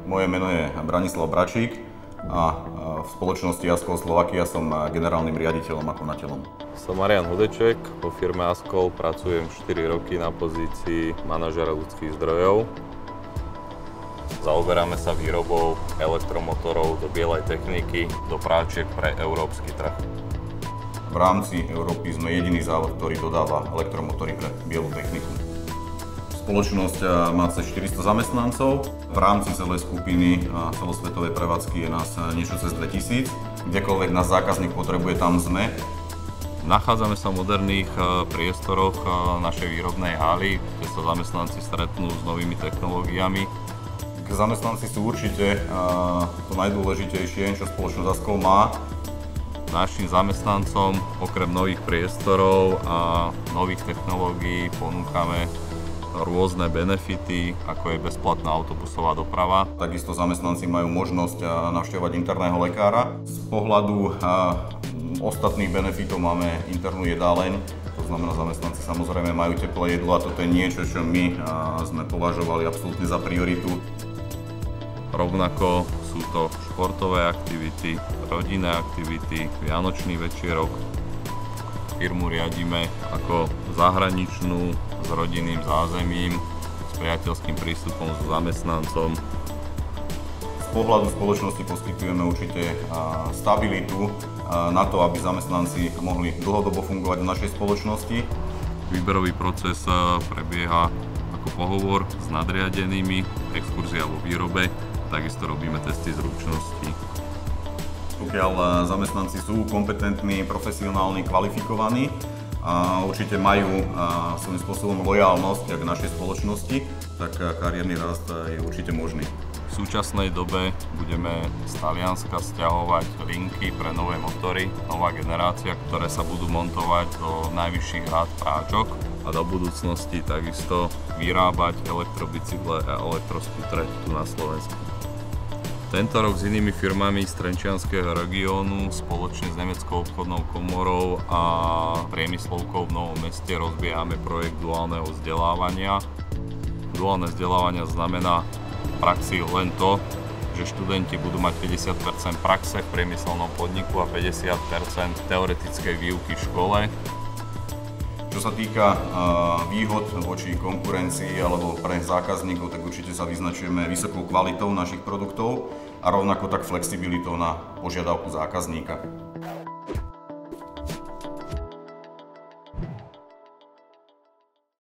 Moje meno je Branislav Bračík a v spoločnosti Askol Slovakia som generálnym riaditeľom a konateľom. Som Marian Hudeček, vo firme Askol pracujem 4 roky na pozícii manažera ľudských zdrojov. Zaoberáme sa výrobou elektromotorov do bielej techniky, do práčiek pre európsky trh. V rámci Európy sme jediný závod, ktorý dodáva elektromotory pre bielu techniku. Spoločnosť má cez 400 zamestnancov. V rámci celej skupiny a celosvetovej prevádzky je nás niečo cez 2000. Kdekoľvek nás zákazník potrebuje, tam sme. Nachádzame sa v moderných priestoroch našej výrobnej haly, kde sa zamestnanci stretnú s novými technológiami. Zamestnanci sú určite to najdôležitejšie, čo spoločnosť Askol má. Našim zamestnancom okrem nových priestorov a nových technológií ponúkame rôzne benefity, ako je bezplatná autobusová doprava. Takisto zamestnanci majú možnosť navštevovať interného lekára. Z pohľadu ostatných benefitov máme internú jedáleň, to znamená, zamestnanci samozrejme majú teplé jedlo a toto je niečo, čo my sme považovali absolútne za prioritu. Rovnako sú to športové aktivity, rodinné aktivity, vianočný večierok. Firmu riadíme ako zahraničnú, s rodinným zázemím, s priateľským prístupom s zamestnancom. Z pohľadu spoločnosti poskytujeme určite stabilitu na to, aby zamestnanci mohli dlhodobo fungovať v našej spoločnosti. Výberový proces prebieha ako pohovor s nadriadenými, exkurzia vo výrobe, takisto robíme testy zručnosti. Pokiaľ zamestnanci sú kompetentní, profesionálni, kvalifikovaní a určite majú svojím spôsobom lojálnosť k našej spoločnosti, tak kariérny rast je určite možný. V súčasnej dobe budeme z Talianska sťahovať linky pre nové motory, nová generácia, ktoré sa budú montovať do najvyšších rád práčok a do budúcnosti takisto vyrábať elektrobicykle a elektroskutre tu na Slovensku. Tento rok s inými firmami z Trenčianskeho regiónu spoločne s Nemeckou obchodnou komorou a priemyslovkou v Novom Meste rozbiehame projekt duálneho vzdelávania. Duálne vzdelávanie znamená v praxi len to, že študenti budú mať 50% praxe v priemyselnom podniku a 50% teoretickej výuky v škole. Čo sa týka výhod voči konkurencii alebo pre zákazníkov, tak určite sa vyznačujeme vysokou kvalitou našich produktov a rovnako tak flexibilitou na požiadavku zákazníka.